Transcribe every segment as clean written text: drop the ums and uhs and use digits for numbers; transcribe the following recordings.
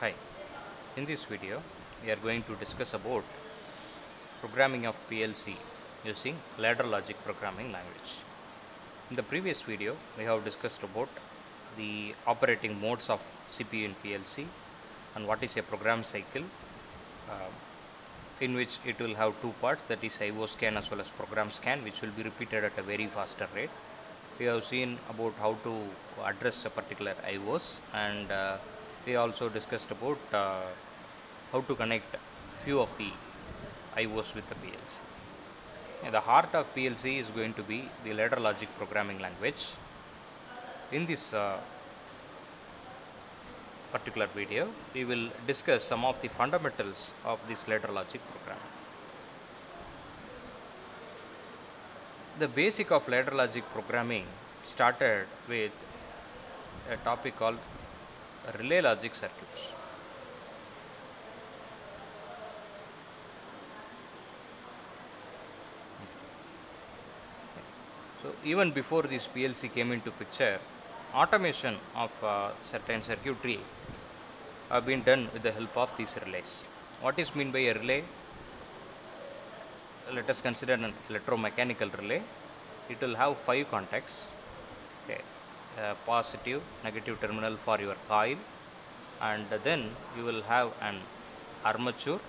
Hi, in this video we are going to discuss about programming of PLC using ladder logic programming language. In the previous video we have discussed about the operating modes of CPU in PLC and what is a program cycle, uh, in which it will have two parts, that is IO scan as well as program scan, which will be repeated at a very faster rate. We have seen about how to address a particular IOs, and we also discussed about how to connect few of the IOs with the PLC. And the heart of PLC is going to be the ladder logic programming language. In this particular video, we will discuss some of the fundamentals of this ladder logic programming. The basic of ladder logic programming started with a topic called relay logic circuits. So even before this PLC came into picture, automation of certain circuitry have been done with the help of these relays. What is meant by a relay? Let us consider an electromechanical relay. It will have 5 contacts. Okay, positive, negative terminal for your coil, and then you will have an armature,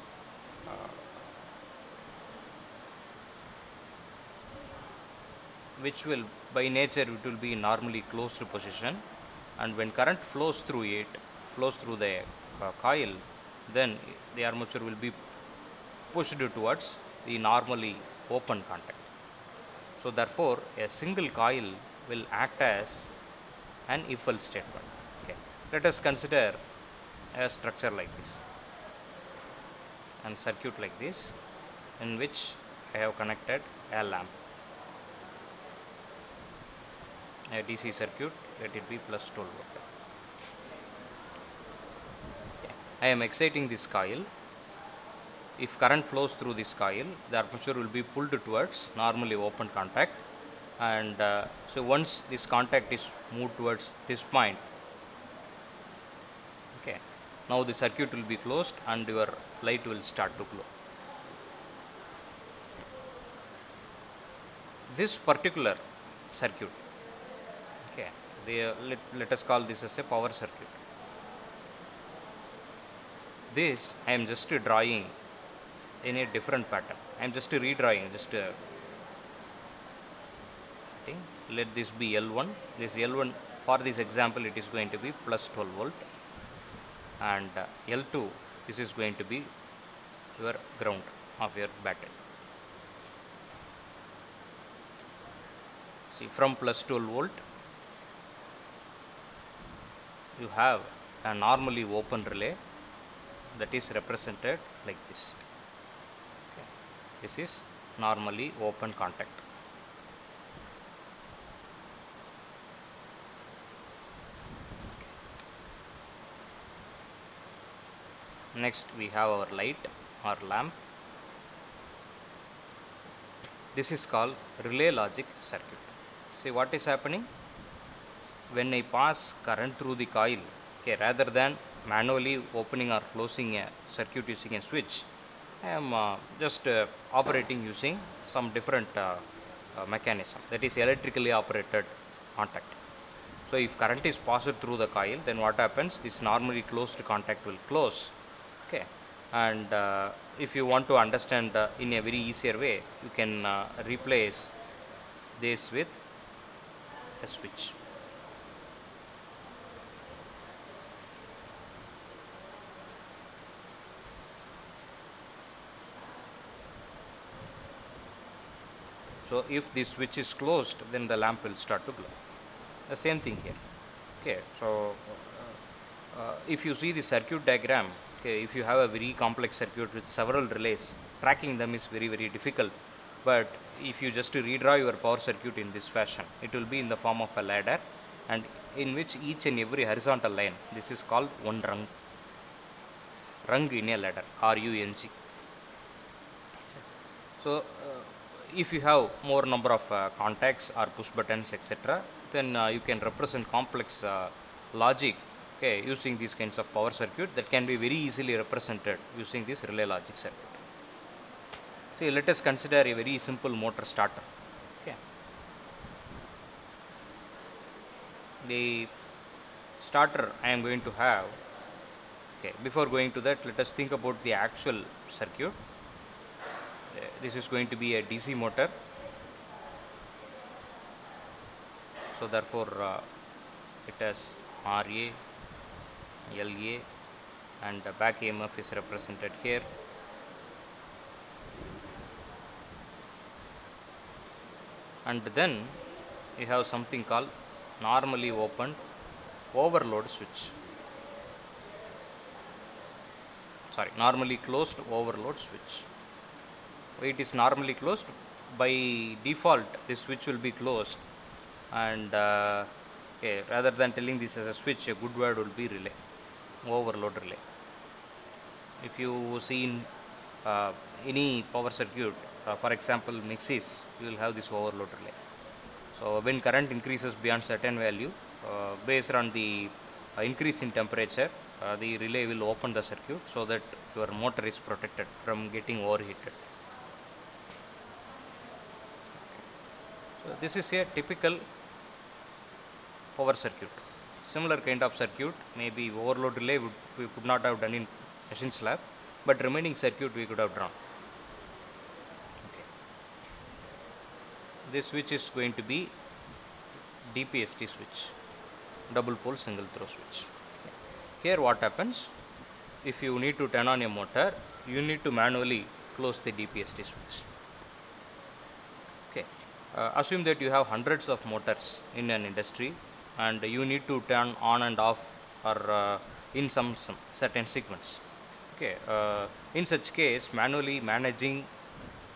which will by nature it will be normally closed position, and when current flows through the coil, then the armature will be pushed towards the normally open contact. So therefore a single coil will act as an if else statement. Okay, let us consider a structure like this and circuit like this, in which I have connected a lamp, a DC circuit, let it be plus 12 volt. Okay. I am exciting this coil. If current flows through this coil, the armature will be pulled towards normally open contact, and so once this contact is moved towards this point, okay, now the circuit will be closed and your light will start to glow. This particular circuit, okay, let us call this as a power circuit. This I am just drawing in a different pattern. I am just redrawing, okay. Let this be L1. This L1, for this example, it is going to be plus 12 volt, and L2, this is going to be your ground of your battery. See, from plus 12 volt you have a normally open relay that is represented like this. Okay. This is normally open contact. Next we have our light or lamp. This is called relay logic circuit. See what is happening? When I pass current through the coil, okay, rather than manually opening or closing a circuit using a switch, I am just operating using some different mechanism, that is electrically operated contact. So if current is passed through the coil, then what happens? This normally closed contact will close. Okay, and if you want to understand in a very easier way, you can replace this with a switch. So if this switch is closed, then the lamp will start to glow. The same thing here. Okay, so if you see the circuit diagram, okay, if you have a very complex circuit with several relays, tracking them is very difficult. But if you just redraw your power circuit in this fashion, it will be in the form of a ladder, and in which each and every horizontal line, this is called one rung. Rung in a ladder, RUNG. So if you have more number of contacts or push buttons, etc., then you can represent complex logic, okay, using these kinds of power circuit that can be very easily represented using this relay logic circuit. See, let us consider a very simple motor starter. Okay, the starter I am going to have. Okay, before going to that, let us think about the actual circuit. This is going to be a DC motor, so therefore it has RA, LA, and the back EMF is represented here. And then we have something called normally opened overload switch. Sorry, normally closed overload switch. It is normally closed. By default, this switch will be closed, and okay, rather than telling this as a switch, a good word will be relay, overload relay. If you see in any power circuit, for example mixies, you will have this overload relay. So when current increases beyond certain value, based on the increase in temperature, the relay will open the circuit so that your motor is protected from getting overheated. So this is a typical power circuit. Similar kind of circuit, maybe overload relay we could not have done in machine lab, but remaining circuit we could have drawn. Okay. This switch is going to be DPST switch, double pole single throw switch. Okay. Here what happens, if you need to turn on a motor, you need to manually close the DPST switch. Okay. Assume that you have hundreds of motors in an industry and you need to turn on and off or in some certain sequence. Okay. In such case, manually managing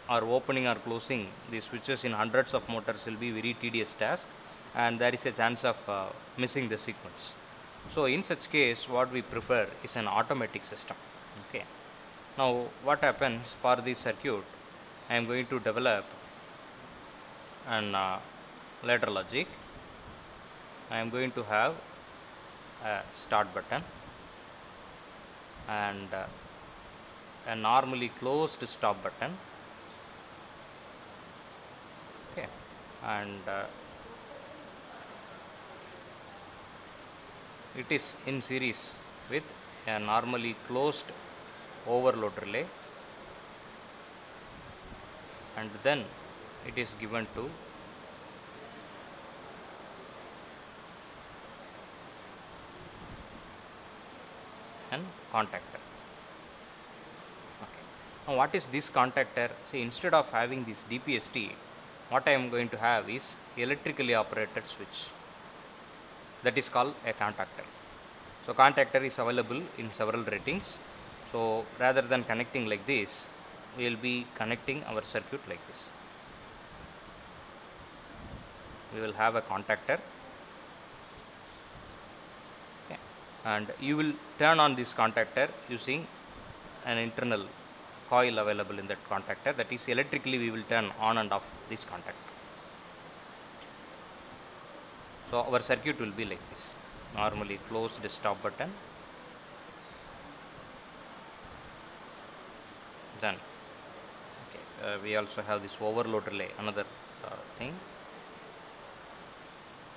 or opening or closing the switches in hundreds of motors will be very tedious task, and there is a chance of missing the sequence. So in such case, what we prefer is an automatic system. Okay. Now what happens for this circuit, I am going to develop an ladder logic. I am going to have a start button and a normally closed stop button. Okay, and it is in series with a normally closed overload relay, and then it is given to an contactor. Okay. Now what is this contactor? See, instead of having this DPST, what I am going to have is electrically operated switch, that is called a contactor. So contactor is available in several ratings. So rather than connecting like this, we will be connecting our circuit like this. We will have a contactor, okay, and you will turn on this contactor using an internal coil available in that contactor. That is, electrically we will turn on and off this contactor. So our circuit will be like this: normally closed stop button, then okay, we also have this overload relay, another thing,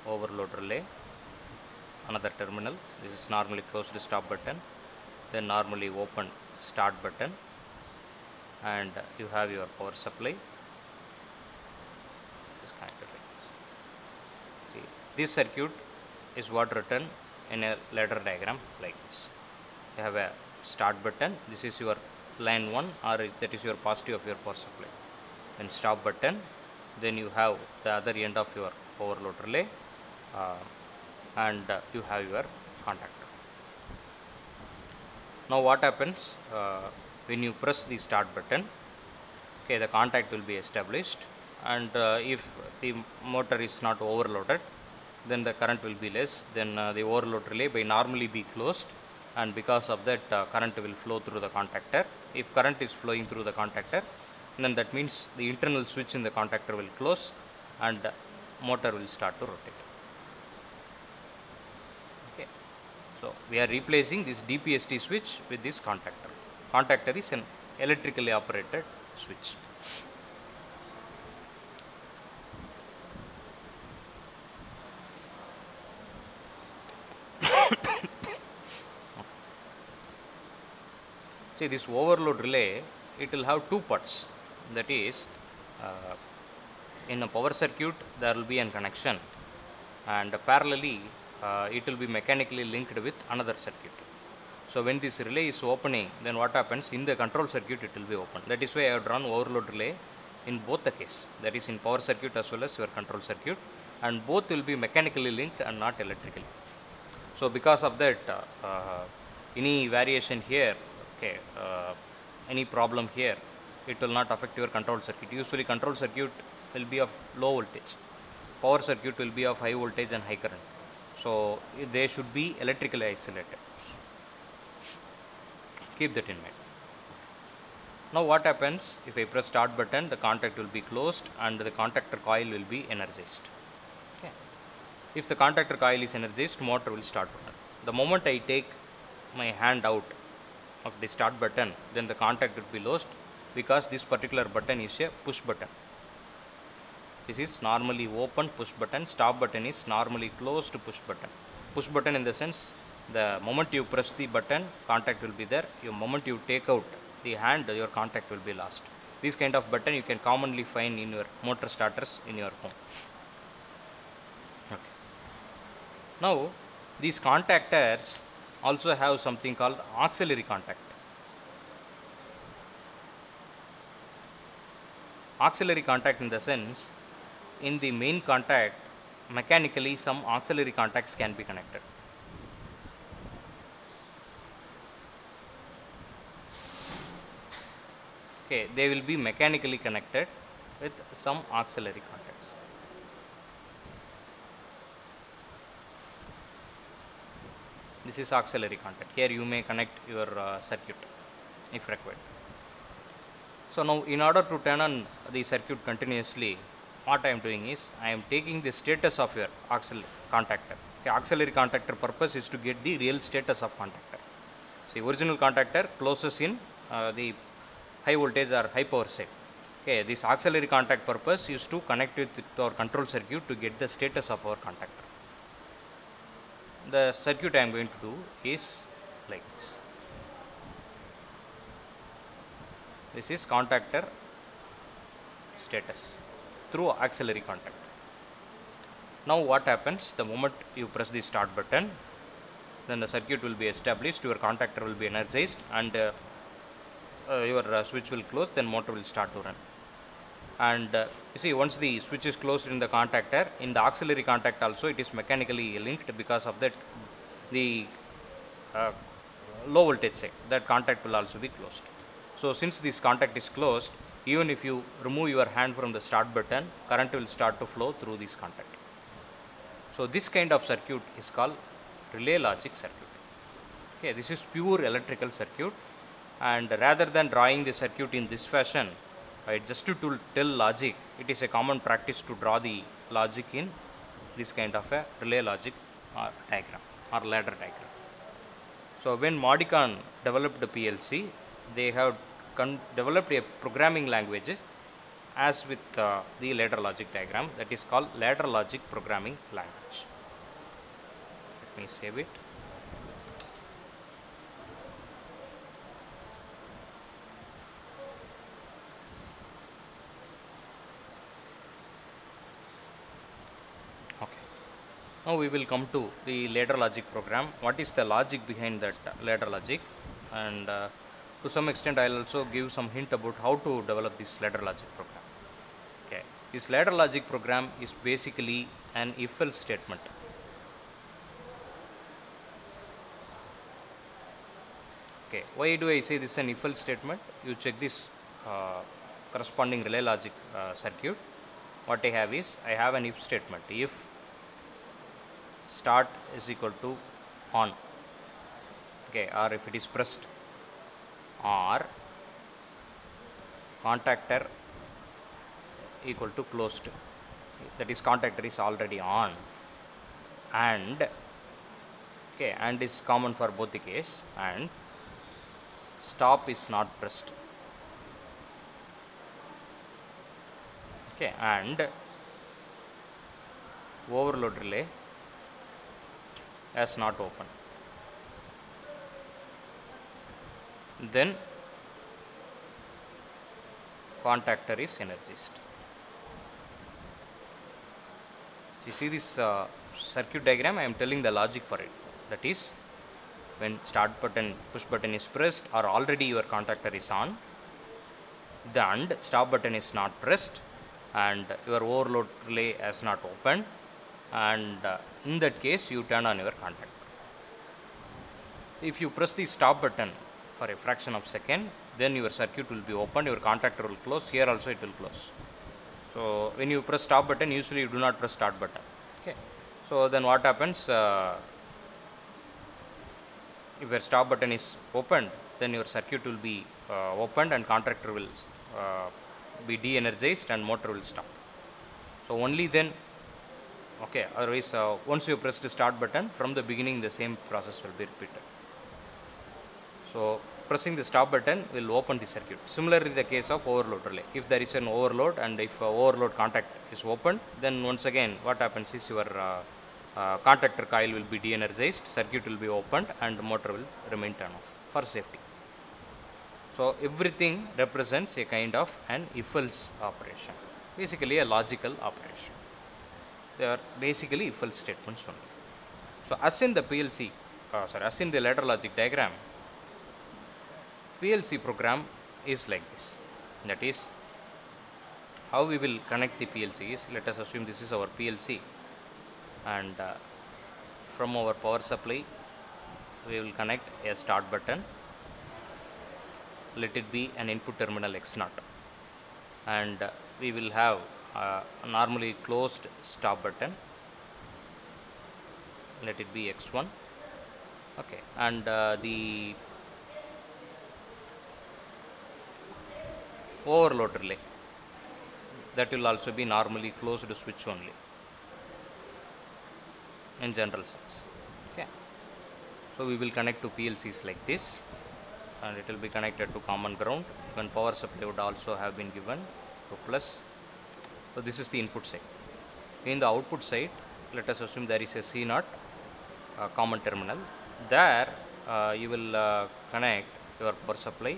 overload relay, another terminal. This is normally closed stop button, then normally open start button, and you have your power supply. This connected like this. See, this circuit is what written in a ladder diagram like this. You have a start button, this is your line 1, or that is your positive of your power supply. Then stop button, then you have the other end of your overload relay, and you have your contactor. Now what happens when you press the start button? Okay, the contact will be established, and if the motor is not overloaded, then the current will be less. Then the overload relay by normally be closed, and because of that current will flow through the contactor. If current is flowing through the contactor, then that means the internal switch in the contactor will close and motor will start to rotate. Okay, So we are replacing this DPST switch with this contactor. Contactor is an electrically operated switch. See, this overload relay, it will have two parts. That is, in a power circuit there will be a connection, and parallelly it will be mechanically linked with another circuit. So when this relay is opening, then what happens in the control circuit, it will be open. That is why I have drawn overload relay in both the case, that is in power circuit as well as your control circuit, and both will be mechanically linked and not electrically. So because of that, any variation here, okay, any problem here, it will not affect your control circuit. Usually control circuit will be of low voltage, power circuit will be of high voltage and high current. So they should be electrically isolated. Keep that in mind. Now what happens if I press start button, the contact will be closed and the contactor coil will be energized. Okay. If the contactor coil is energized, motor will start to run. The moment I take my hand out of the start button, then the contact will be lost, because this particular button is a push button. This is normally open push button, stop button is normally closed push button. Push button in the sense, the moment you press the button, contact will be there. The moment you take out the hand, your contact will be lost. This kind of button you can commonly find in your motor starters in your home. Okay. Now these contactors also have something called auxiliary contact. Auxiliary contact in the sense, in the main contact, mechanically some auxiliary contacts can be connected. Okay, they will be mechanically connected with some auxiliary contacts. This is auxiliary contact. Here you may connect your circuit if required. So now in order to turn on the circuit continuously, what I am doing is I am taking the status of your auxiliary contactor. Okay, auxiliary contactor purpose is to get the real status of contactor. See, original contactor closes in the high voltage or high power side. Okay, this auxiliary contact purpose is to connect with our control circuit to get the status of our contactor. The circuit I am going to do is like this. This is contactor status through auxiliary contact. Now what happens, the moment you press the start button, then the circuit will be established, your contactor will be energized, and your switch will close, then motor will start to run. And you see, once the switch is closed in the contactor, in the auxiliary contact also it is mechanically linked. Because of that, the low voltage side, that contact will also be closed. So since this contact is closed, even if you remove your hand from the start button, current will start to flow through this contact. So this kind of circuit is called relay logic circuit. Okay, this is pure electrical circuit, and rather than drawing the circuit in this fashion, just to tell logic, it is a common practice to draw the logic in this kind of a relay logic diagram or ladder diagram. So when Modicon developed the PLC, they have developed a programming language as with the ladder logic diagram, that is called ladder logic programming language. Let me save it. Now we will come to the ladder logic program. What is the logic behind that ladder logic, and to some extent I will also give some hint about how to develop this ladder logic program. Okay, this ladder logic program is basically an if-else statement. Okay, why do I say this is an if-else statement? You check this corresponding relay logic circuit. What I have is, I have an if statement. If start is equal to on, okay, or if it is pressed, or contactor equal to closed, that is contactor is already on, and okay, and is common for both the case, and stop is not pressed, okay, and overload relay as not open. Then contactor is energized. So you see this circuit diagram, I am telling the logic for it. That is, when start button, push button is pressed, or already your contactor is on, and stop button is not pressed, and your overload relay has not opened, and in that case you turn on your contactor. If you press the stop button for a fraction of second, then your circuit will be opened, your contactor will close, here also it will close. So when you press stop button, usually you do not press start button, okay. So then what happens, if your stop button is opened, then your circuit will be opened and contactor will be de-energized and motor will stop. So only then, okay, otherwise once you press the start button, from the beginning the same process will be repeated. So pressing the stop button will open the circuit. Similarly, the case of overload relay. If there is an overload and if overload contact is opened, then once again what happens is your contactor coil will be de-energized, circuit will be opened, and motor will remain turned off for safety. So everything represents a kind of an if-else operation, basically a logical operation. They are basically if-else statements only. So as in the PLC, as in the ladder logic diagram, PLC program is like this. That is, how we will connect the PLC is, let us assume this is our PLC, and from our power supply we will connect a start button. Let it be an input terminal X0, and we will have normally closed stop button. Let it be X1, okay, and the overload relay, that will also be normally closed switch only in general sense, okay. So we will connect to PLCs like this, and it will be connected to common ground. When power supply would also have been given to plus. So this is the input side. In the output side, let us assume there is a C0 common terminal. There you will connect your power supply.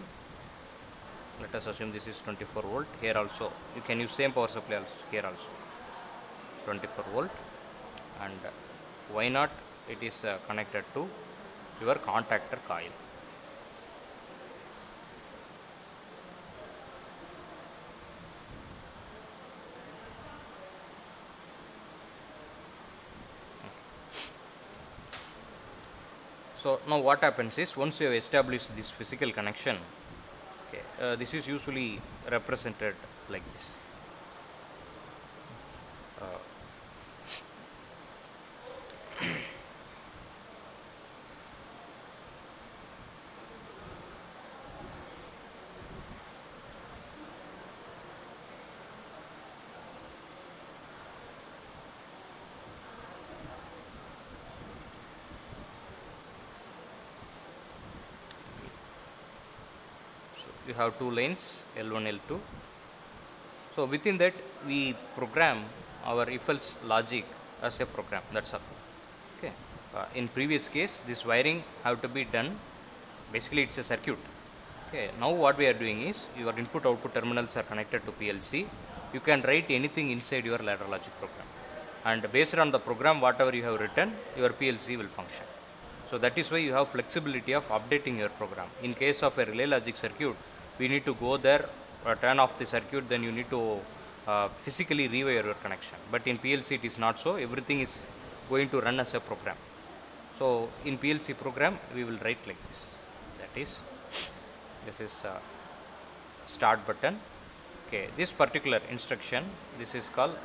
Let us assume this is 24 volt. Here also you can use same power supply also, here also 24 volt, and Y0 it is connected to your contactor coil. So now what happens is, once you have established this physical connection, okay, this is usually represented like this. You have two lanes, L1, L2. So within that we program our if-else logic as a program. That's all. Okay. In previous case, this wiring have to be done. Basically, it's a circuit. Okay. Now what we are doing is, your input-output terminals are connected to PLC. You can write anything inside your ladder logic program, and based on the program, whatever you have written, your PLC will function. So that is why you have flexibility of updating your program. In case of a relay logic circuit, we need to go there, turn off the circuit, then you need to physically rewire your connection. But in PLC it is not so. Everything is going to run as a program. So in PLC program we will write like this. That is, this is start button. Okay, this particular instruction, this is called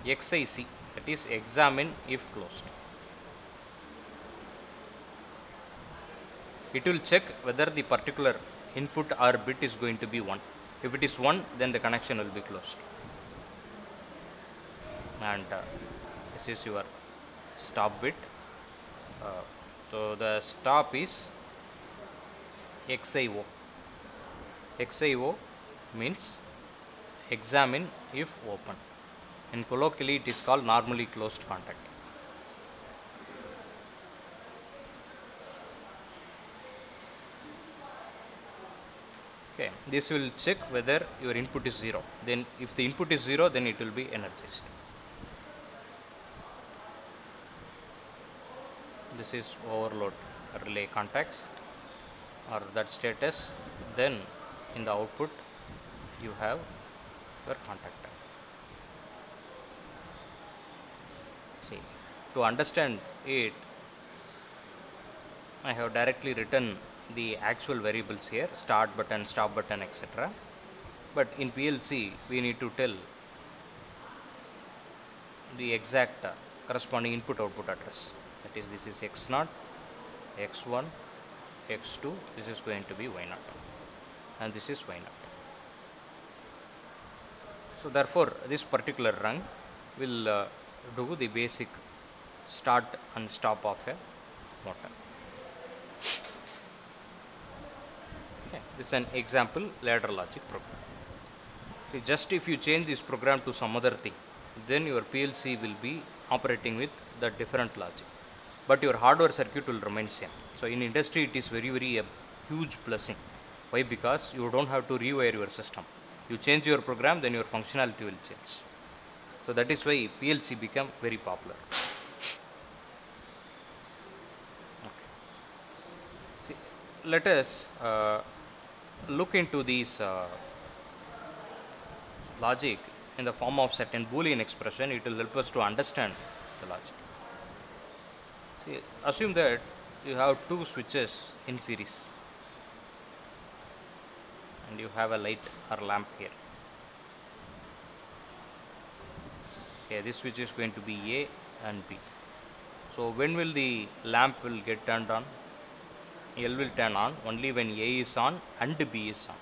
XIC, that is examine if closed. It will check whether the particular input or bit is going to be 1. If it is 1, then the connection will be closed. And this is your stop bit. So the stop is XIO. XIO means examine if open. In colloquially it is called normally closed contact. Okay, this will check whether your input is 0. Then if the input is 0, then it will be energized. This is overload relay contacts or that status. Then in the output you have your contactor. See, to understand it, I have directly written the actual variables here, start button, stop button, etc. But in PLC we need to tell the exact corresponding input output address. That is, this is X0, X1, X2, this is going to be Y0 and this is Y0. So therefore this particular rung will do the basic start and stop of a motor. Okay, this is an example ladder logic program. So just if you change this program to some other thing, then your PLC will be operating with the different logic, but your hardware circuit will remain same. So in industry it is very a huge blessing. Why? Because you don't have to rewire your system. You change your program, then your functionality will change. So that is why PLC become very popular. Okay. See, let us look into these logic in the form of certain Boolean expression. It will help us to understand the logic. See, assume that you have two switches in series and you have a light or lamp here. Okay, this switch is going to be A and B. So when will the lamp will get turned on? L will turn on only when A is on and B is on.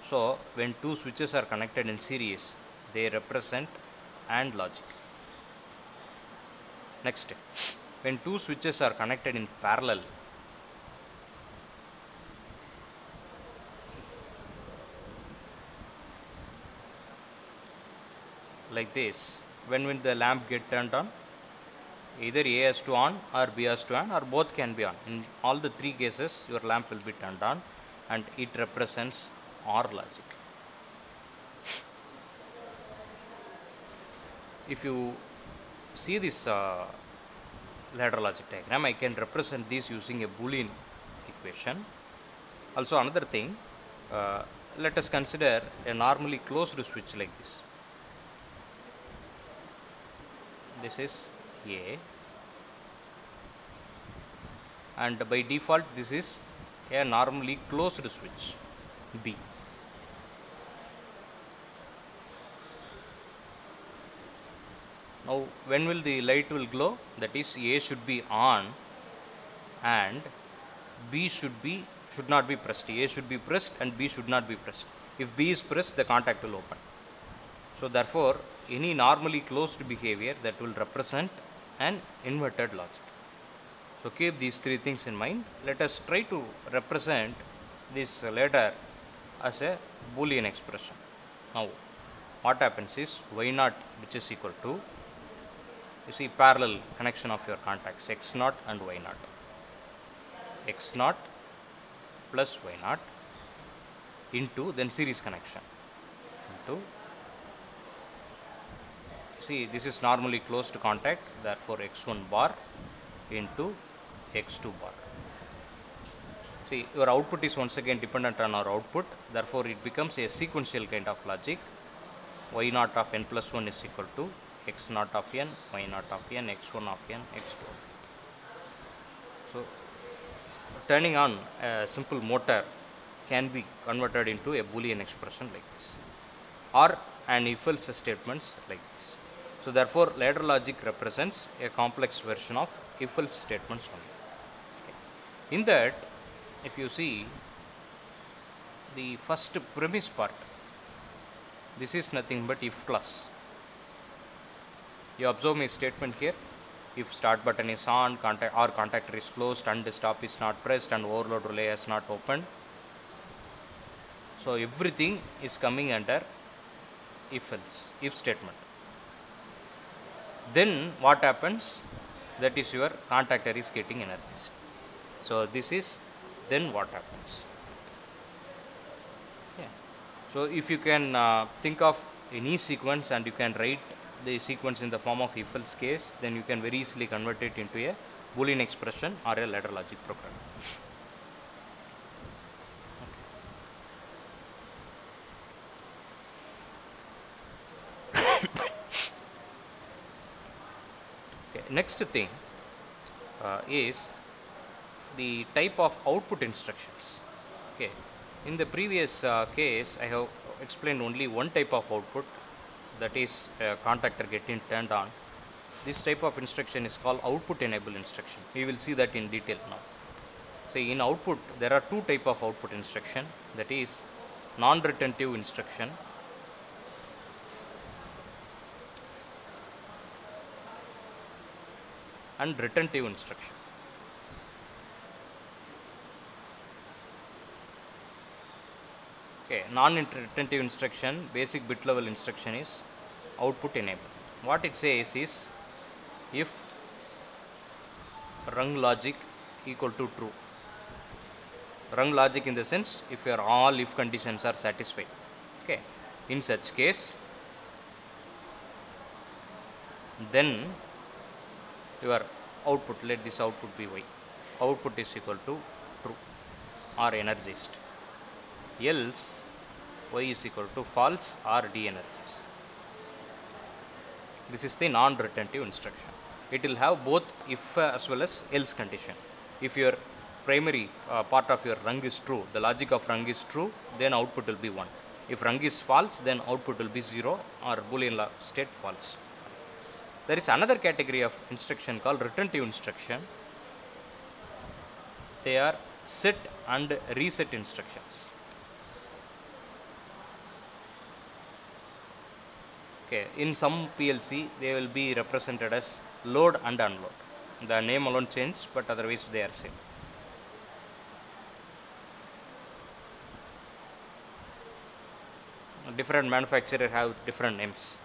So when two switches are connected in series, they represent AND logic. Next, when two switches are connected in parallel, like this, when will the lamp get turned on? Either A has to on or B has to on, or both can be on. In all the three cases, your lamp will be turned on and it represents OR logic. If you see this ladder logic diagram, I can represent this using a Boolean equation. Also another thing, let us consider a normally closed switch like this. This is A and by default this is a normally closed switch B. Now when will the light will glow? That is, A should be on and B should not be pressed. A should be pressed and B should not be pressed. If B is pressed, the contact will open. So therefore any normally closed behavior, that will represent an inverted logic. So keep these three things in mind. Let us try to represent this ladder as a Boolean expression. Now what happens is Y0, which is equal to, you see, parallel connection of your contacts X0 and Y0. X0 plus Y0 into then series connection into, see, this is normally closed contact, therefore X1 bar into X2 bar. See, your output is once again dependent on our output, therefore it becomes a sequential kind of logic. Y0 of n plus 1 is equal to X0 of n, Y0 of n, X1 of n, X2. So turning on a simple motor can be converted into a Boolean expression like this, or an if-else statements like this. So therefore ladder logic represents a complex version of if-else statements only. Okay. In that, if you see the first premise part, this is nothing but if clause. You observe my statement here. if start button is on, contactor is closed and the stop is not pressed and overload relay is not opened. So everything is coming under if else, if statement. Then what happens? That is your contactor is getting energized. So this is then what happens. Yeah. So if you can think of any sequence and you can write the sequence in the form of if else case, then you can very easily convert it into a Boolean expression or a ladder logic program. Okay. Next thing is the type of output instructions. Okay. In the previous case, I have explained only one type of output, that is contactor getting turned on. This type of instruction is called output enable instruction. We will see that in detail now. So in output there are two type of output instruction, that is non-retentive instruction and retentive instruction. Okay, non-retentive instruction, basic bit level instruction is output enable. What it says is if rung logic equal to true. Rung logic in the sense if your all if conditions are satisfied. Okay, in such case then your output, let this output be y, output is equal to true or energized, else y is equal to false or de-energized. This is the non-retentive instruction. It will have both if as well as else condition. If your primary part of your rung is true, the logic of rung is true, then output will be 1. If rung is false, then output will be 0 or Boolean state false. There is another category of instruction called retentive instruction. They are set and reset instructions. Okay, in some PLC they will be represented as load and unload. The name alone changed, but otherwise they are same. Different manufacturer have different names,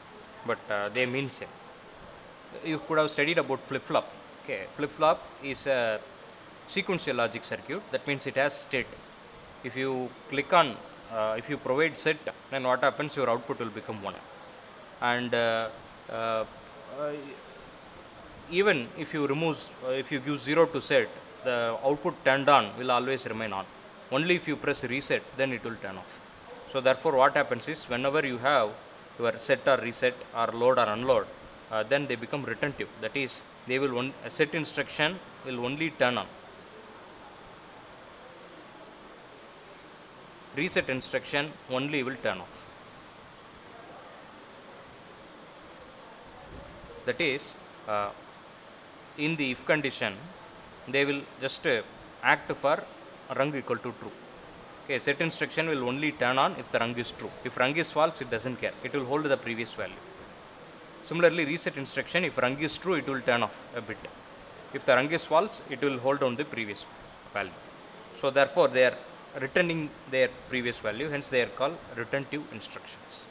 but they mean same. You could have studied about flip-flop. Okay, flip-flop is a sequential logic circuit. That means it has state. If you click on, if you provide set, then what happens? Your output will become 1. And even if you remove, if you give 0 to set, the output turned on will always remain on. Only if you press reset, then it will turn off. So therefore, what happens is whenever you have your set or reset or load or unload, then they become retentive. That is, they will set instruction will only turn on. Reset instruction only will turn off. That is, in the if condition, they will just act for rung equal to true. Okay, set instruction will only turn on if the rung is true. If rung is false, it doesn't care. It will hold the previous value. Similarly, reset instruction, if rung is true, it will turn off a bit. If the rung is false, it will hold on the previous value. So therefore, they are returning their previous value, hence they are called retentive instructions.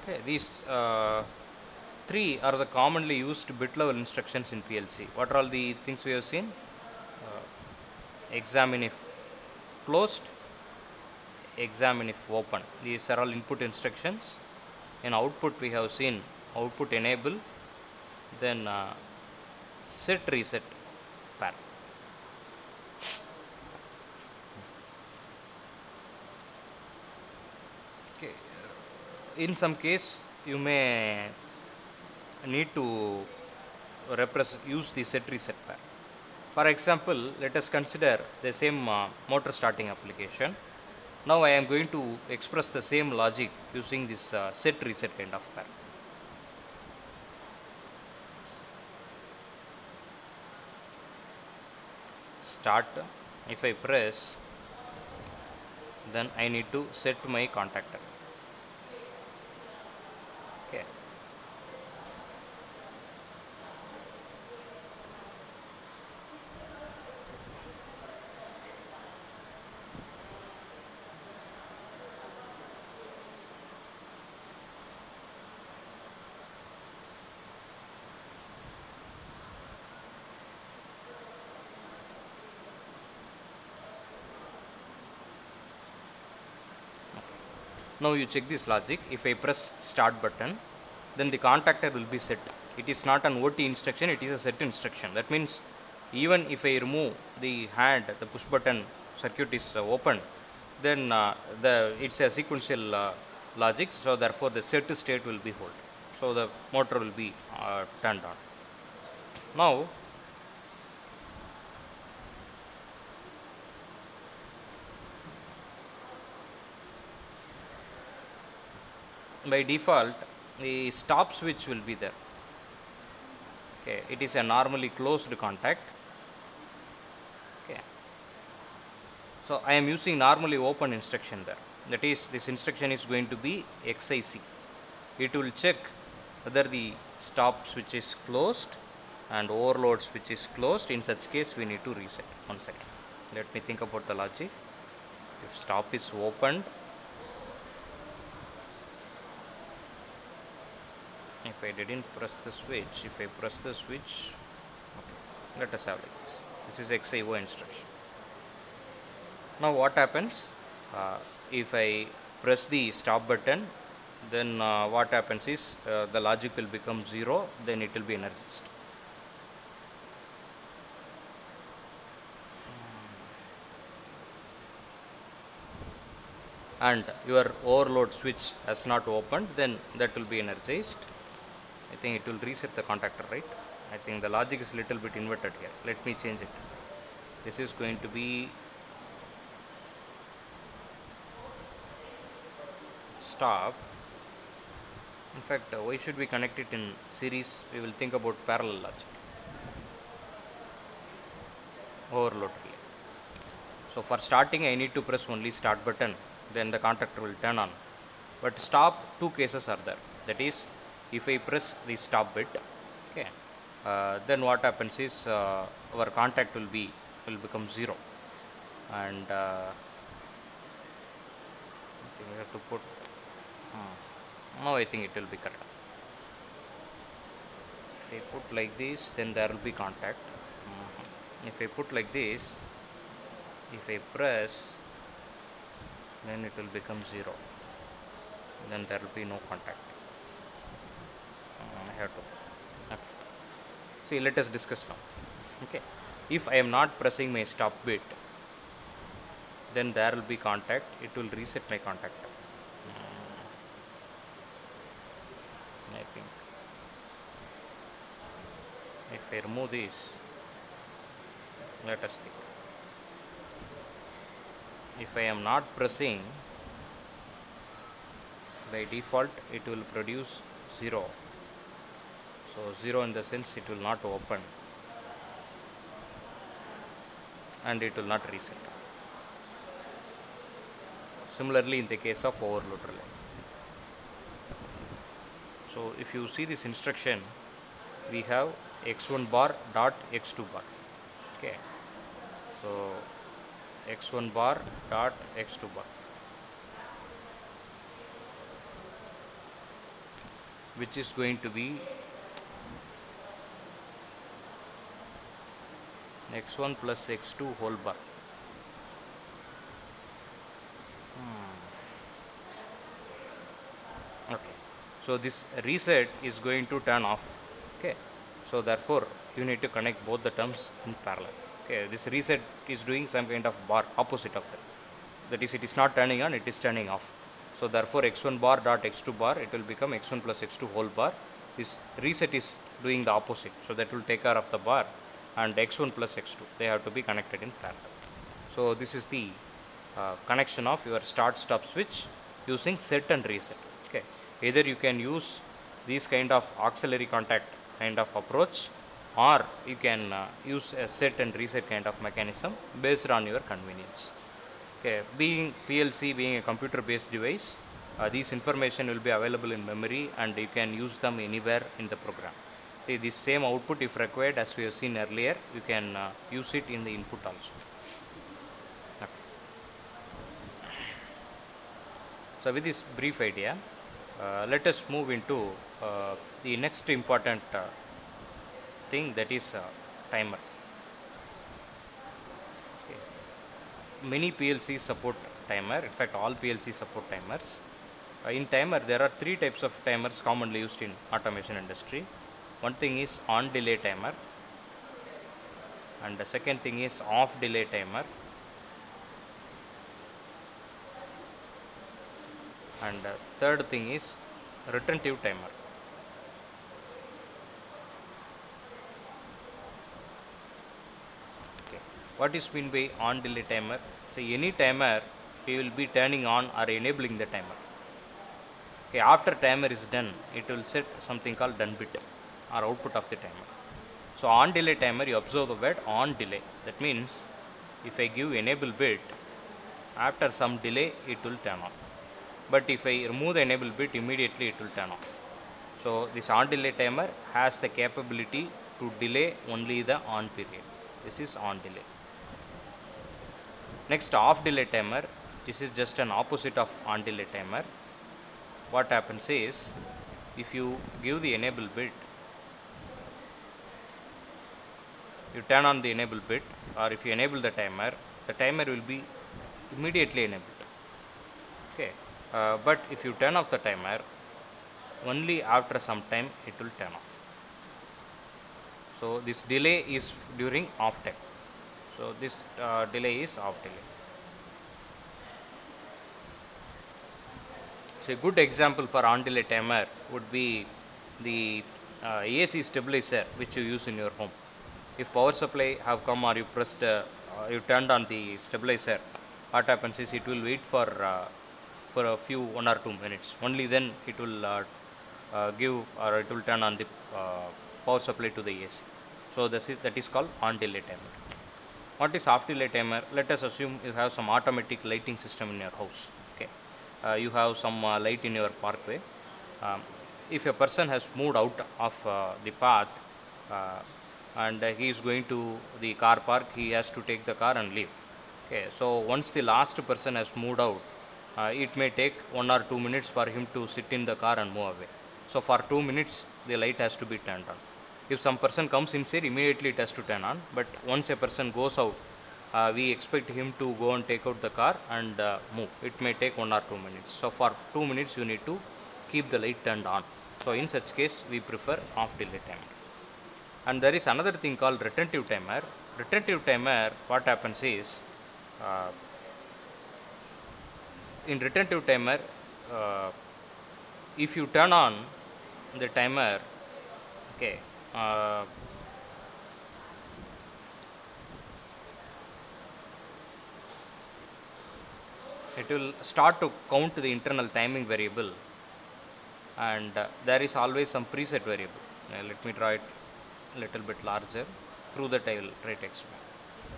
Okay, these three are the commonly used bit level instructions in PLC. What are all the things we have seen? Examine if closed, examine if open. These are all input instructions. In output we have seen output enable, then set reset pair. Okay. In some case you may need to use the set reset pair. For example, let us consider the same motor starting application. Now I am going to express the same logic using this set reset kind of pair. Start, if I press, then I need to set my contactor. Okay. Now you check this logic. If I press start button, then the contactor will be set. It is not an OT instruction, it is a set instruction. That means even if I remove the hand, the push button circuit is open, then it's a sequential logic, so therefore the set state will be hold. So the motor will be turned on. Now by default the stop switch will be there. Okay, it is a normally closed contact. Okay, so I am using normally open instruction there. That is, this instruction is going to be XIC. It will check whether the stop switch is closed and overload switch is closed. In such case, we need to reset. 1 second. Let me think about the logic. If stop is opened, if I didn't press the switch, if I press the switch, okay, let us have like this. This is XIO instruction. Now what happens if I press the stop button, then what happens is the logic will become 0, then it will be energized. And your overload switch has not opened, then that will be energized. I think it will reset the contactor, right? I think the logic is little bit inverted here. Let me change it. This is going to be stop. In fact, why should we connect it in series? We will think about parallel logic. Overload relay. So for starting, I need to press only start button, then the contactor will turn on. But stop, two cases are there. That is, if I press the stop bit, okay, then what happens is our contact will become 0, and I think we have to put. Now I think it will be correct. If I put like this, then there will be contact. If I put like this, if I press, then it will become 0. Then there will be no contact. I have to. Okay. See, let us discuss now. Okay. If I am not pressing my stop bit, then there will be contact. It will reset my contact. I think if I remove this, let us think. If I am not pressing, by default it will produce 0. So 0 in the sense it will not open and it will not reset. Similarly in the case of overload relay. So if you see this instruction, we have x1 bar dot x2 bar. Okay. So x1 bar dot x2 bar, which is going to be x1 plus x2 whole bar. Okay, so this reset is going to turn off. Okay, so therefore you need to connect both the terms in parallel. Okay, this reset is doing some kind of bar opposite of that. That is, it is not turning on, it is turning off. So therefore x1 bar dot x2 bar, it will become x1 plus x2 whole bar. This reset is doing the opposite, so that will take care of the bar, and x1 plus x2, they have to be connected in parallel. So this is the connection of your start stop switch using set and reset. Okay, either you can use these kind of auxiliary contact kind of approach, or you can use a set and reset kind of mechanism based on your convenience. Okay, being PLC being a computer based device, these information will be available in memory and you can use them anywhere in the program. See, this same output, if required, as we have seen earlier, you can use it in the input also. Okay. So with this brief idea, let us move into the next important thing, that is timer. Okay. Many PLCs support timer. In fact, all PLCs support timers. In timer, there are three types of timers commonly used in automation industry. One thing is on delay timer, and the second thing is off delay timer, and third thing is retentive timer. Okay, what is mean by on delay timer? So any timer we will be turning on or enabling the timer. Okay, after timer is done, it will set something called done bit or output of the timer. So on delay timer, you observe the word on delay. That means if I give enable bit, after some delay it will turn on. But if I remove the enable bit, immediately it will turn off. So this on delay timer has the capability to delay only the on period. This is on delay. Next, off delay timer. This is just an opposite of on delay timer. What happens is, if you give the enable bit, you turn on the enable bit, or if you enable the timer will be immediately enabled. Okay, but if you turn off the timer, only after some time it will turn off. So this delay is during off time. So this delay is off delay. So a good example for on delay timer would be the AC stabilizer which you use in your home. If power supply have come or you pressed, you turned on the stabilizer, what happens is it will wait for a few 1 or 2 minutes. Only then it will give, or it will turn on the power supply to the AC. So that is called on delay timer. What is off delay timer? Let us assume you have some automatic lighting system in your house. Okay, you have some light in your parkway. If a person has moved out of the path and he is going to the car park, he has to take the car and leave. Okay, so once the last person has moved out, it may take 1 or 2 minutes for him to sit in the car and move away. So for 2 minutes the light has to be turned on. If some person comes inside, immediately it has to turn on. But once a person goes out, we expect him to go and take out the car and move. It may take 1 or 2 minutes. So for 2 minutes you need to keep the light turned on. So in such case we prefer off delay timer. And there is another thing called retentive timer. Retentive timer, what happens is, in retentive timer, if you turn on the timer, okay, it will start to count the internal timing variable, and there is always some preset variable. Let me draw it a little bit larger. Through that I will try to explain.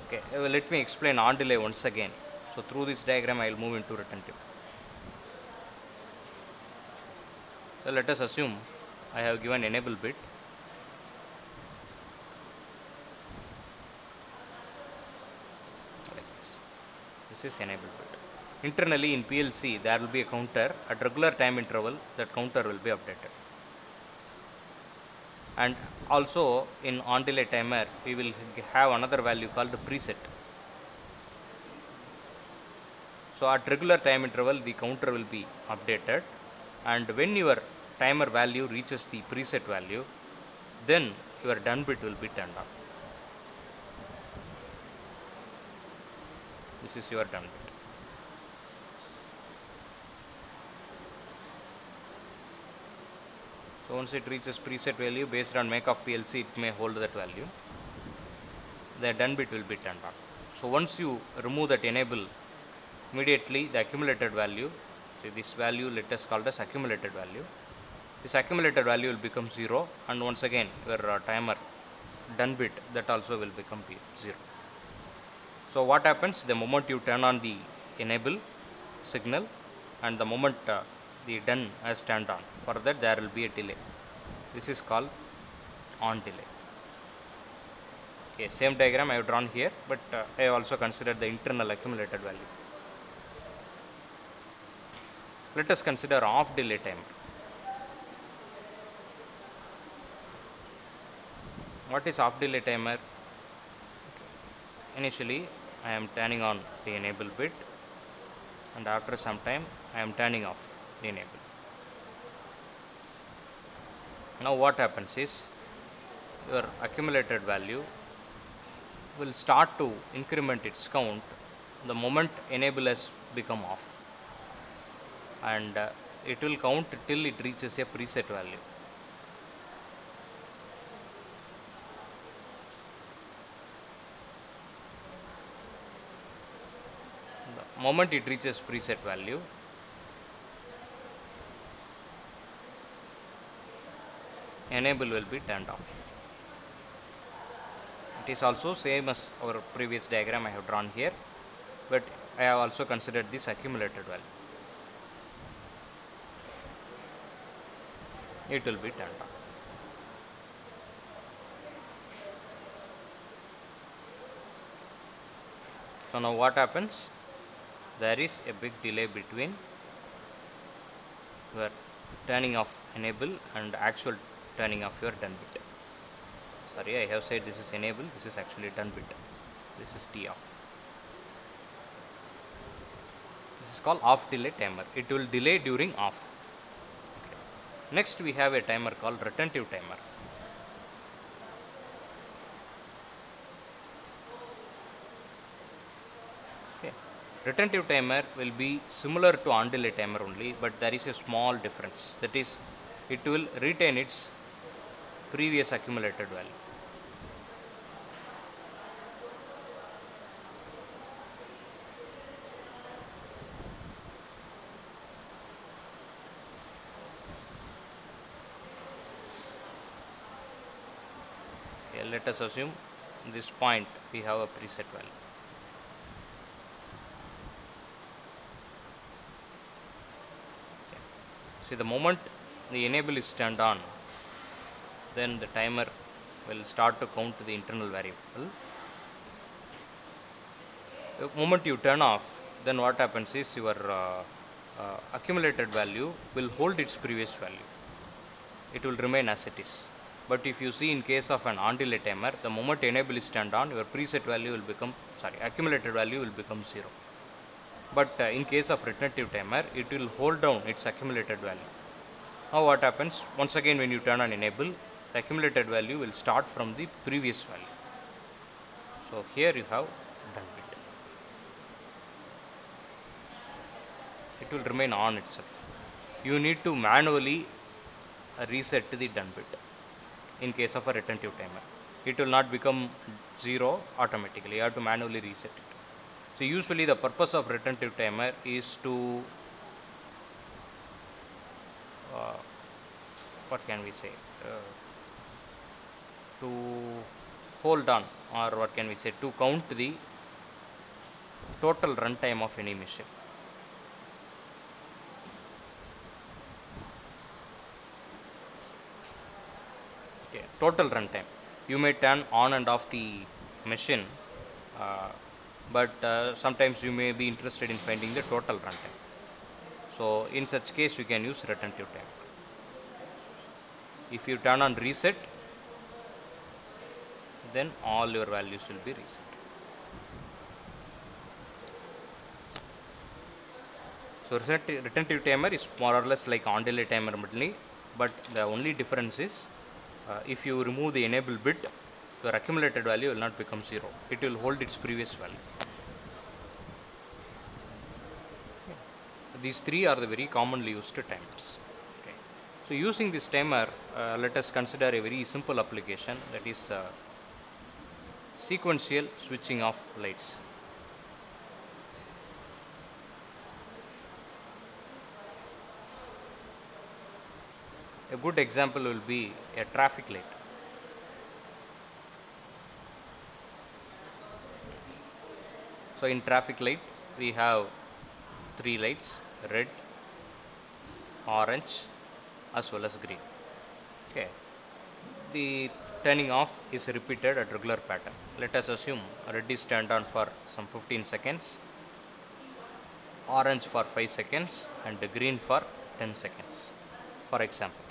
Okay, let me explain on delay once again. So through this diagram I will move into retentive. So let us assume I have given enable bit. Like this. This is enable bit. Internally in PLC there will be a counter. At regular time interval that counter will be updated. And also in on delay timer we will have another value called preset. So at regular time interval the counter will be updated, and when your timer value reaches the preset value, then your done bit will be turned on. This is your done bit. So once it reaches preset value, based on make of PLC it may hold that value, the done bit will be turned on. So once you remove that enable, immediately the accumulated value, so this value let us call as accumulated value, this accumulated value will become 0, and once again your timer done bit, that also will become 0. So what happens, the moment you turn on the enable signal and the moment the done has turned on, for that there will be a delay. This is called on delay. Okay, same diagram I have drawn here, but I have also considered the internal accumulated value. Let us consider off delay timer. What is off delay timer? Okay. Initially I am turning on the enable bit, and after some time I am turning off. enable. Now what happens is your accumulated value will start to increment its count the moment enable has become off, and it will count till it reaches a preset value. The moment it reaches preset value, enable will be turned off. It is also same as our previous diagram I have drawn here, but I have also considered this accumulated value. It will be turned off. So now what happens? There is a big delay between your turning off enable and actual turning off your done bit. Sorry, I have said this is enable, this is actually done bit. This is T off. This is called off delay timer. It will delay during off. Okay. Next we have a timer called retentive timer. Okay. Retentive timer will be similar to on delay timer only, but there is a small difference. That is, it will retain its previous accumulated value. Let us assume this point we have a preset value. Okay. See, the moment the enable is turned on, then the timer will start to count the internal variable. The moment you turn off, then what happens is your accumulated value will hold its previous value. It will remain as it is. But if you see in case of an on delay timer, the moment enable is turned on, your preset value will become, accumulated value will become 0. But in case of retentive timer, it will hold down its accumulated value. Now what happens? Once again when you turn on enable, the accumulated value will start from the previous value. So here you have done bit. It will remain on itself. You need to manually reset the done bit. In case of a retentive timer, it will not become 0 automatically. You have to manually reset it. So usually the purpose of retentive timer is to what can we say, to hold on, or what can we say, to count the total runtime of any machine. Okay, total runtime. You may turn on and off the machine, but sometimes you may be interested in finding the total runtime. So in such case you can use retentive timer. If you turn on reset, then all your values will be reset. So retentive timer is more or less like on delay timer only, but the only difference is if you remove the enable bit, your accumulated value will not become 0. It will hold its previous value. These three are the very commonly used timers. Okay. So using this timer, let us consider a very simple application, that is sequential switching of lights. A good example will be a traffic light. So in traffic light we have 3 lights: red, orange as well as green. Okay. The turning off is repeated at regular pattern. Let us assume red is turned on for some 15 seconds, orange for 5 seconds and green for 10 seconds, for example.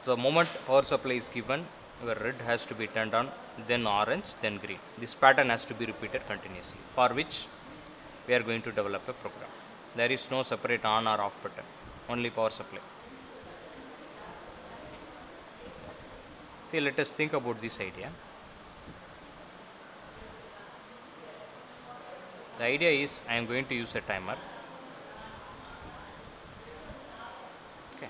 The moment power supply is given, your red has to be turned on, then orange, then green. This pattern has to be repeated continuously, for which we are going to develop a program. There is no separate on or off button, only power supply. See, let us think about this idea. The idea is I am going to use a timer. Okay.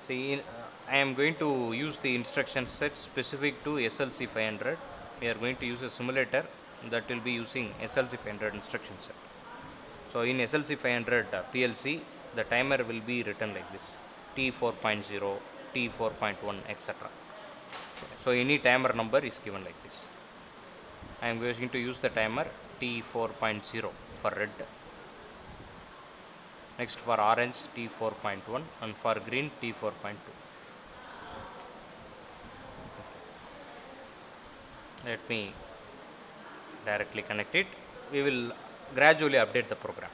See, I am going to use the instruction set specific to SLC 500. We are going to use a simulator that will be using SLC 500 instruction set. So in SLC 500 PLC, the timer will be written like this: T4.0, T4.1, etc. So any timer number is given like this. I am going to use the timer T4.0 for red. Next for orange T4.1 and for green T4.2. Let me directly connect it. We will gradually update the program.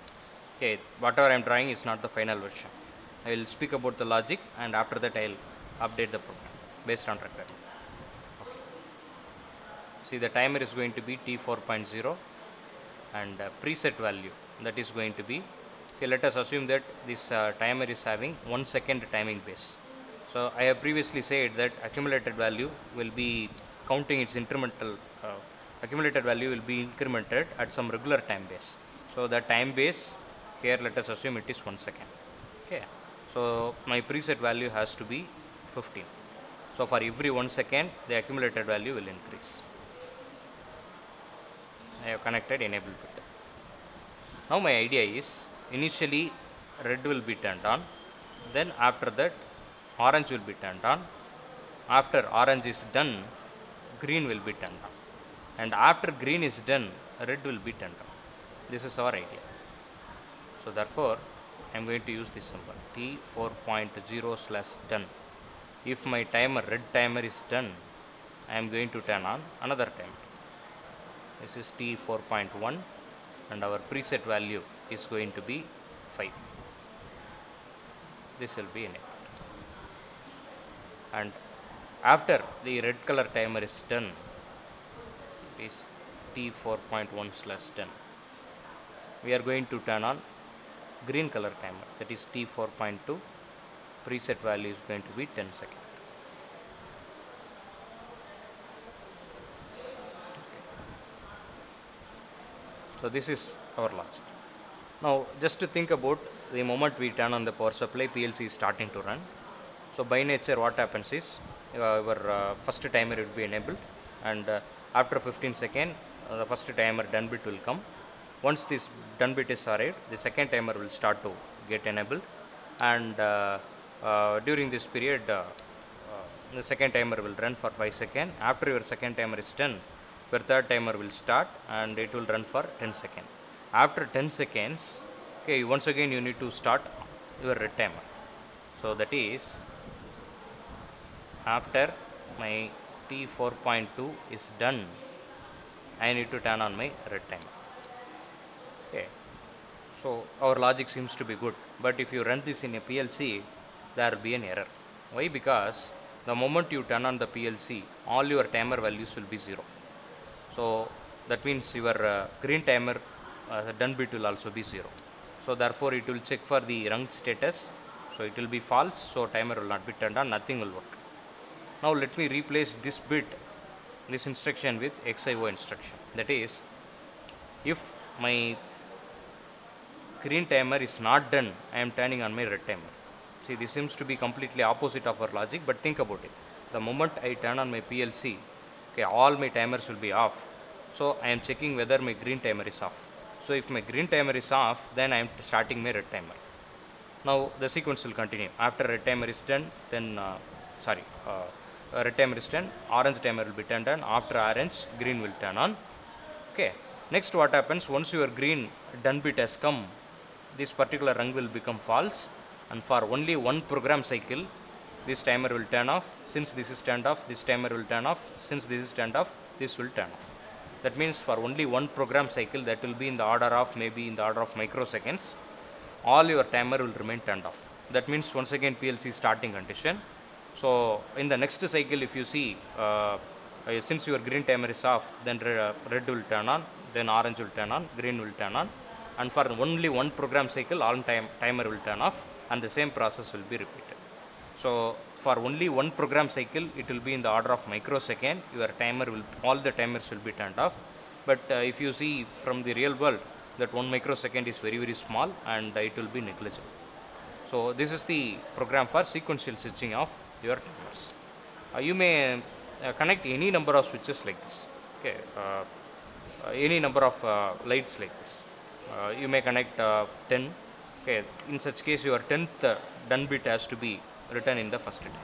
Okay, whatever I am drawing is not the final version. I will speak about the logic, and after that I will update the program based on requirement. Okay. See, the timer is going to be T4.0 and preset value, that is going to be, see, let us assume that this timer is having 1 second timing base. So I have previously said that accumulated value will be counting its incremental, accumulated value will be incremented at some regular time base. So the time base here, let us assume it is 1 second. Okay. So my preset value has to be 15. So for every 1 second, the accumulated value will increase. I have connected enable bit. Now my idea is, initially red will be turned on, then after that orange will be turned on. After orange is done, green will be turned on, and after green is done, red will be turned on. This is our idea. So therefore I am going to use this symbol T4.0/done. If my timer, red timer, is done, I am going to turn on another timer. This is T4.1 and our preset value is going to be 5. This will be enabled. And after the red color timer is done, it is T4.1/done. We are going to turn on green color timer, that is T4.2. Preset value is going to be 10 seconds. So this is our logic. Now just to think about the moment we turn on the power supply, PLC is starting to run. So by nature what happens is, our first timer will be enabled, and after 15 seconds the first timer done bit will come. Once this done bit is arrived, the second timer will start to get enabled, and during this period the second timer will run for 5 seconds. After your second timer is done, your third timer will start and it will run for 10 seconds. After 10 seconds, okay, once again you need to start your red timer. So that is, after my T4.2 is done, I need to turn on my red timer. Okay. So our logic seems to be good, but if you run this in a PLC, there will be an error. Why? Because the moment you turn on the PLC, all your timer values will be 0. So that means your green timer done bit will also be 0. So therefore it will check for the rung status. So it will be false. So timer will not be turned on. Nothing will work. Now let me replace this bit, this instruction, with XIO instruction. That is, if my green timer is not done, I am turning on my red timer. See, this seems to be completely opposite of our logic, but think about it. The moment I turn on my PLC, okay, all my timers will be off. So I am checking whether my green timer is off. So if my green timer is off, then I am starting my red timer. Now the sequence will continue. After red timer is done, then red timer is done, orange timer will be turned on. After orange, green will turn on. Okay. Next, what happens once your green done bit has come, this particular rung will become false, and for only one program cycle, this timer will turn off. Since this is turned off, this timer will turn off. Since this is turned off, this will turn off. That means for only one program cycle, that will be in the order of microseconds, all your timer will remain turned off. That means once again PLC starting condition. So in the next cycle, if you see, since your green timer is off, then red will turn on, then orange will turn on, green will turn on. and for only one program cycle all timer will turn off and the same process will be repeated. So for only one program cycle it will be in the order of microsecond, your timer will, all the timers will be turned off. But if you see from the real world, that 1 microsecond is very small and it will be negligible. So this is the program for sequential switching of your timers. You may connect any number of switches like this, okay, any number of lights like this. You may connect 10, okay. In such case your 10th done bit has to be written in the first timer.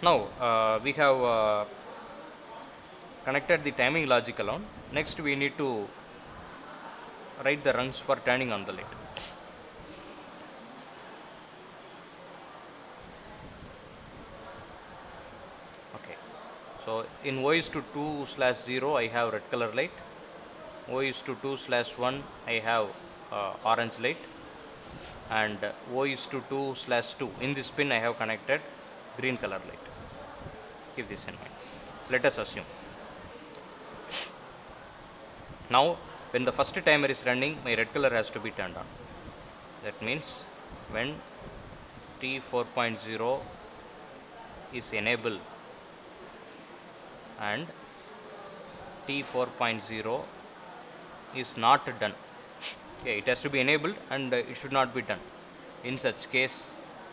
Now we have connected the timing logic alone. Next we need to write the rungs for turning on the light. Okay, so in O is to 2/0 I have red color light, O is to 2/1 I have orange light, and O is to 2/2 in this pin I have connected green color light. Keep this in mind. Let us assume now when the first timer is running, my red color has to be turned on. That means when T 4.0 is enabled and T 4.0 is not done, okay, it has to be enabled and it should not be done. In such case,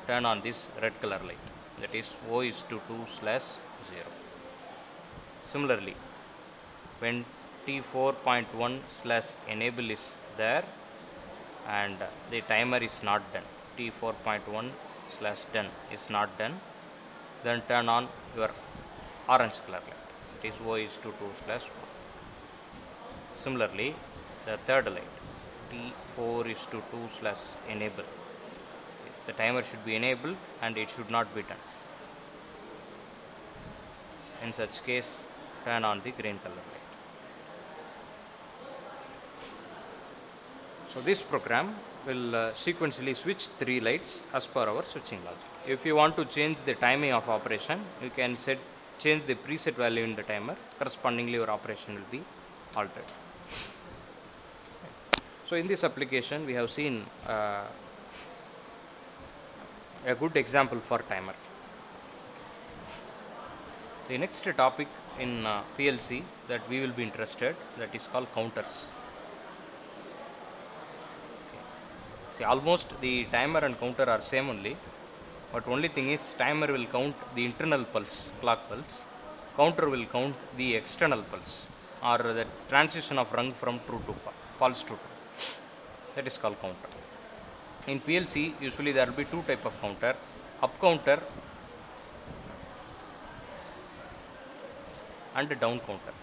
turn on this red color light, that is O is to 2/0. Similarly, when T 4.1/enable is there and the timer is not done, T 4.1/done is not done, then turn on your orange color light, it is O is to 2/1. Similarly, the third light, T 4 is to 2/enable, the timer should be enabled and it should not be done. In such case, turn on the green color light. So this program will sequentially switch 3 lights as per our switching logic. If you want to change the timing of operation, you can change the preset value in the timer. Correspondingly, your operation will be altered. So in this application, we have seen a good example for timer. The next topic in PLC that we will be interested, that is called counters. See, almost the timer and counter are same only, but only thing is timer will count the internal pulse, clock pulse. Counter will count the external pulse or the transition of rung from true to false to true. That is called counter. In PLC, usually there will be two type of counter: up counter and down counter.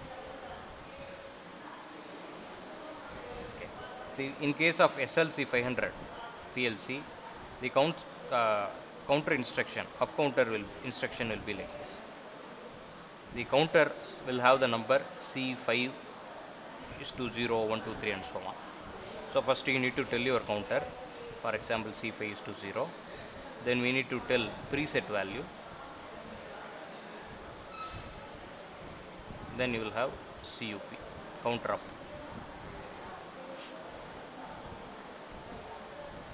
Okay. See, in case of SLC 500 PLC, the counter instruction, up counter instruction will be like this. The counters will have the number C5 is to 0, 1, 2, 3 and so on. So first you need to tell your counter, for example C5 is to 0, then we need to tell preset value, then you will have CUP, counter up.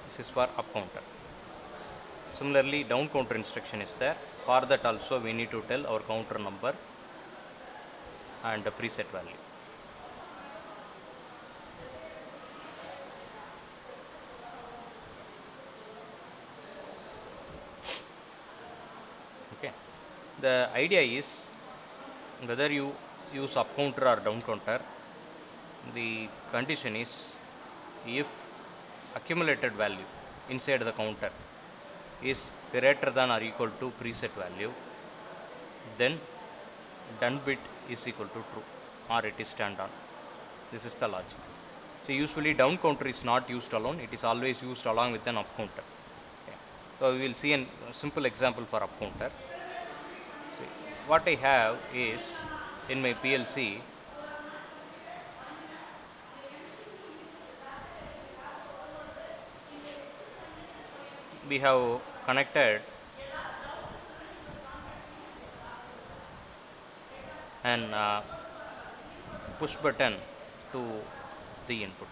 This is for up counter. Similarly, down counter instruction is there. For that also we need to tell our counter number and the preset value. Okay. The idea is whether you use up counter or down counter, the condition is if accumulated value inside the counter is greater than or equal to preset value, then done bit is equal to true or it is turned on. This is the logic. So usually down counter is not used alone, it is always used along with an up counter. Okay. So we will see a simple example for up counter. See, what I have is in my PLC, we have connected an push button to the input.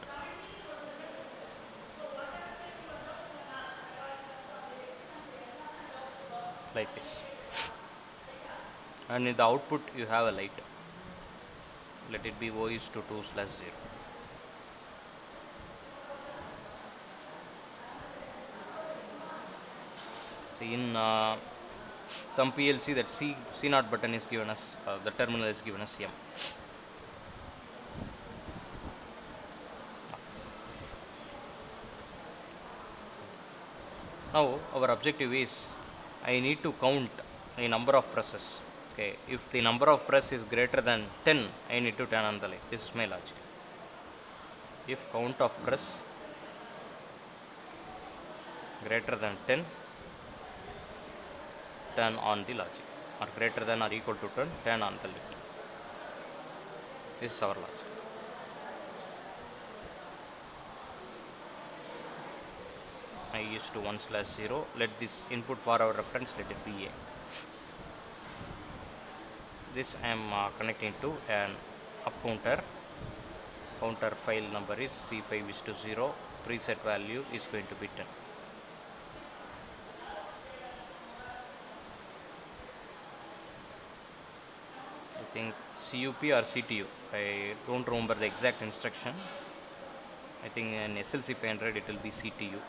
Like this. And in the output you have a light. Let it be O is to 2/0. See, in some PLC, that C0 button is given as the terminal is given as M. Now our objective is I need to count the number of presses. Okay, if the number of press is greater than 10, I need to turn on the light. This is my logic. If count of press greater than 10, turn on the logic, or greater than or equal to 10, turn on the light. This is our logic. I is to 1/0. Let this input for our reference, let it be A. This I am connecting to an up counter. Counter file number is C5:0. Preset value is going to be 10. I think CUP or CTU. I don't remember the exact instruction. I think in SLC 500 it will be CTU.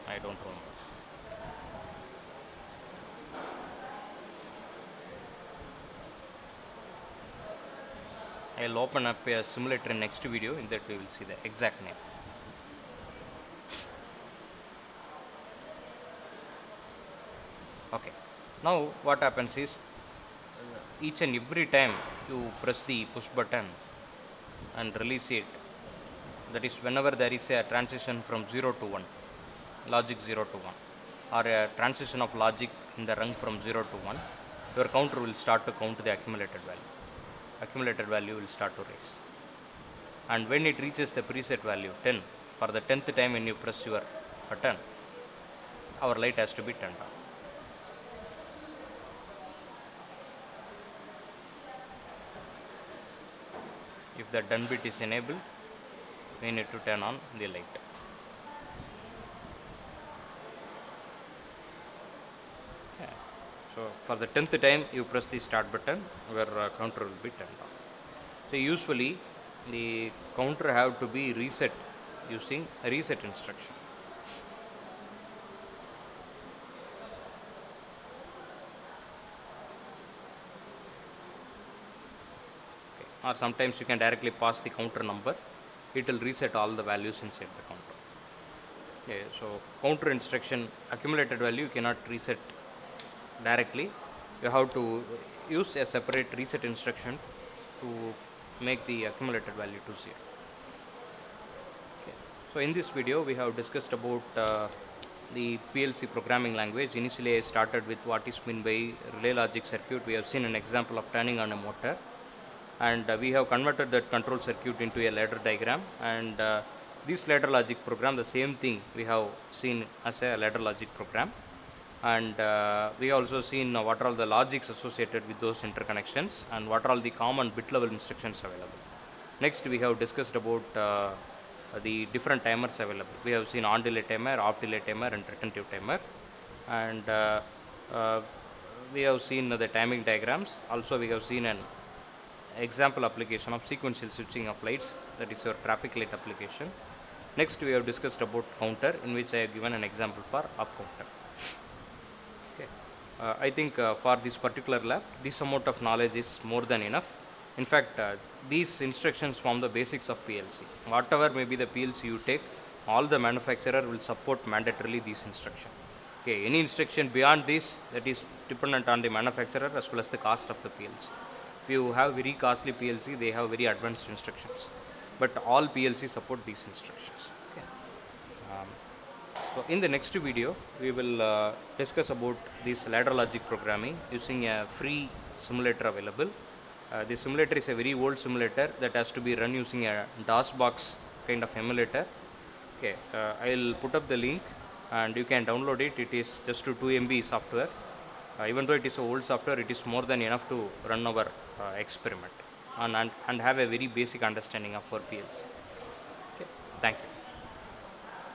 I don't remember. I'll open up a simulator in next video. In that we will see the exact name. Okay. Now what happens is each and every time you press the push button and release it, that is whenever there is a transition from 0 to 1, logic 0 to 1, or a transition of logic in the rung from 0 to 1, your counter will start to count the accumulated value. Accumulated value will start to raise. And when it reaches the preset value 10, for the 10th time when you press your button, our light has to be turned on. If the done bit is enabled, we need to turn on the light. Yeah. So for the 10th time you press the start button, your counter will be turned on. So usually the counter have to be reset using a reset instruction. Okay. Or sometimes you can directly pass the counter number. It will reset all the values inside the counter. Okay, so counter instruction accumulated value you cannot reset directly. You have to use a separate reset instruction to make the accumulated value to 0. Okay. So in this video we have discussed about the PLC programming language. Initially I started with what is meant by relay logic circuit. We have seen an example of turning on a motor, and we have converted that control circuit into a ladder diagram, and this ladder logic program, the same thing we have seen as a ladder logic program, and we have also seen what are all the logics associated with those interconnections and what are all the common bit level instructions available. Next we have discussed about the different timers available. We have seen on delay timer, off delay timer, and retentive timer, and we have seen the timing diagrams. Also we have seen an example application of sequential switching of lights, that is your traffic light application. Next we have discussed about counter, in which I have given an example for up counter. Okay. I think for this particular lab this amount of knowledge is more than enough. In fact these instructions form the basics of PLC. Whatever may be the PLC you take, all the manufacturer will support mandatorily these instructions. Okay, any instruction beyond this, that is dependent on the manufacturer as well as the cost of the PLC. If you have very costly PLC, they have very advanced instructions, but all PLC support these instructions. Okay. So in the next video we will discuss about this ladder logic programming using a free simulator available. This simulator is a very old simulator that has to be run using a DOS box kind of emulator. Okay, I will put up the link and you can download it. It is just to 2 MB software. Even though it is old software, it is more than enough to run our experiment. and have a very basic understanding of our PLC. Okay, thank you.